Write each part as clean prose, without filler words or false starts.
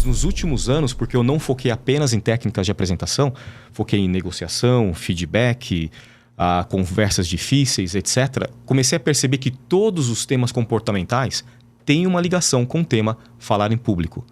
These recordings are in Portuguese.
nos últimos anos, porque eu não foquei apenas em técnicas de apresentação, foquei em negociação, feedback, conversas difíceis, etc. Comecei a perceber que todos os temas comportamentais têm uma ligação com o tema falar em público,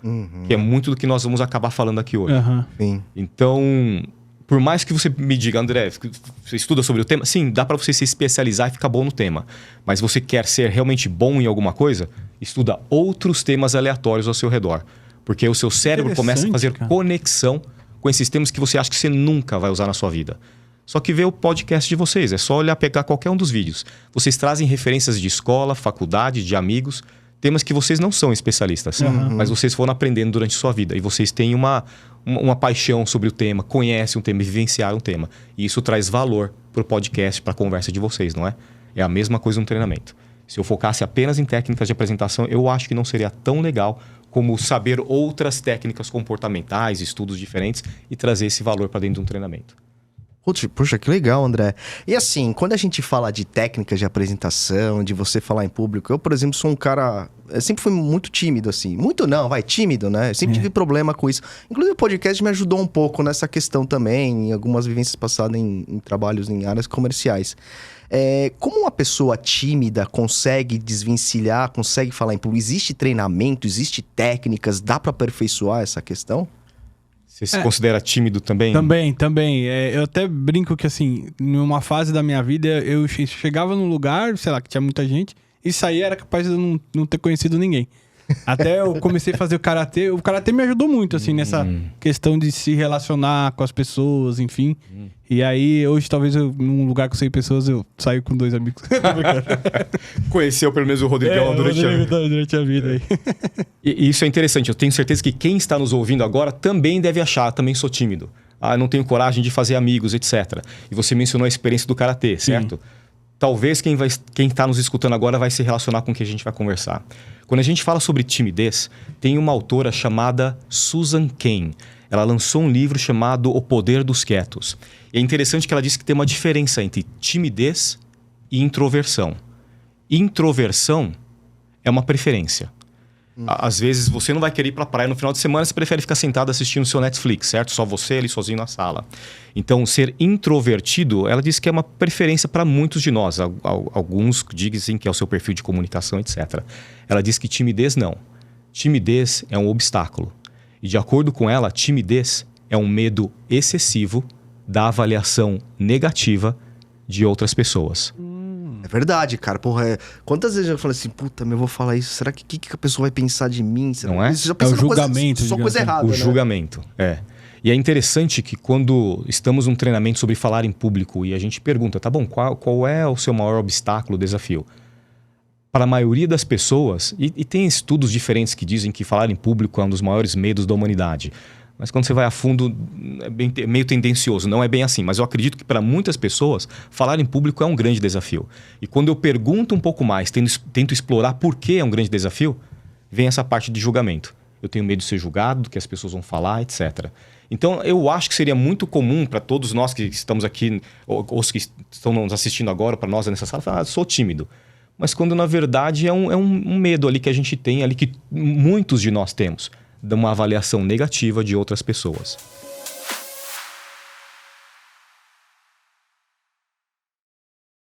que é muito do que nós vamos acabar falando aqui hoje. Sim. Então, por mais que você me diga, André, você estuda sobre o tema? Sim, dá para você se especializar e ficar bom no tema. Mas você quer ser realmente bom em alguma coisa? Estuda outros temas aleatórios ao seu redor. Porque o seu cérebro começa a fazer conexão com esses temas que você acha que você nunca vai usar na sua vida. Só que vê o podcast de vocês, é só olhar, pegar qualquer um dos vídeos. Vocês trazem referências de escola, faculdade, de amigos, temas que vocês não são especialistas, mas vocês foram aprendendo durante sua vida. E vocês têm uma paixão sobre o tema, conhecem um tema e vivenciaram um tema. E isso traz valor para o podcast, para a conversa de vocês, não é? É a mesma coisa no treinamento. Se eu focasse apenas em técnicas de apresentação, eu acho que não seria tão legal como saber outras técnicas comportamentais, estudos diferentes e trazer esse valor para dentro de um treinamento. Puxa, que legal, André. E assim, quando a gente fala de técnicas de apresentação, de você falar em público, eu, por exemplo, sou um cara... Eu sempre fui muito tímido, assim. Muito não, tímido, né? Eu sempre tive problema com isso. Inclusive, o podcast me ajudou um pouco nessa questão também, em algumas vivências passadas em trabalhos em áreas comerciais. Como uma pessoa tímida consegue desvencilhar, consegue falar em público? Existe treinamento, existe técnicas, dá para aperfeiçoar essa questão? Você se considera tímido também? Também. Eu até brinco que, assim, numa fase da minha vida, eu chegava num lugar, sei lá, que tinha muita gente, e saía era capaz de eu não ter conhecido ninguém. Até eu comecei a fazer o karatê. O karatê me ajudou muito, assim, nessa questão de se relacionar com as pessoas, enfim. E aí, hoje, talvez, num lugar com 100 pessoas, eu saio com 2 amigos. Conheceu pelo menos o Rodrigão durante a vida aí. E isso é interessante. Eu tenho certeza que quem está nos ouvindo agora também deve achar, também sou tímido. Não tenho coragem de fazer amigos, etc. E você mencionou a experiência do karatê, certo? Sim. Talvez quem está nos escutando agora vai se relacionar com o que a gente vai conversar. Quando a gente fala sobre timidez, tem uma autora chamada Susan Cain. Ela lançou um livro chamado O Poder dos Quietos. E é interessante que ela diz que tem uma diferença entre timidez e introversão. Introversão é uma preferência. Às vezes você não vai querer ir pra praia no final de semana, você prefere ficar sentado assistindo o seu Netflix, certo? Só você ali sozinho na sala. Então, ser introvertido, ela diz que é uma preferência para muitos de nós. Alguns dizem que é o seu perfil de comunicação, etc. Ela diz que timidez não. Timidez é um obstáculo. E de acordo com ela, timidez é um medo excessivo da avaliação negativa de outras pessoas. É verdade, cara. Porra, quantas vezes eu falei assim, puta, eu vou falar isso. Será que a pessoa vai pensar de mim? Não é? Você já o julgamento. Só coisa errada, o julgamento, E é interessante que quando estamos num treinamento sobre falar em público e a gente pergunta, tá bom, qual é o seu maior obstáculo, desafio? Para a maioria das pessoas, e tem estudos diferentes que dizem que falar em público é um dos maiores medos da humanidade. Mas quando você vai a fundo, é meio tendencioso, não é bem assim. Mas eu acredito que para muitas pessoas, falar em público é um grande desafio. E quando eu pergunto um pouco mais, tento explorar por que é um grande desafio, vem essa parte de julgamento. Eu tenho medo de ser julgado, do que as pessoas vão falar, etc. Então, eu acho que seria muito comum para todos nós que estamos aqui, ou os que estão nos assistindo agora, para nós nessa sala, falar, sou tímido. Mas quando, na verdade, é um medo ali que a gente tem, ali que muitos de nós temos, de uma avaliação negativa de outras pessoas.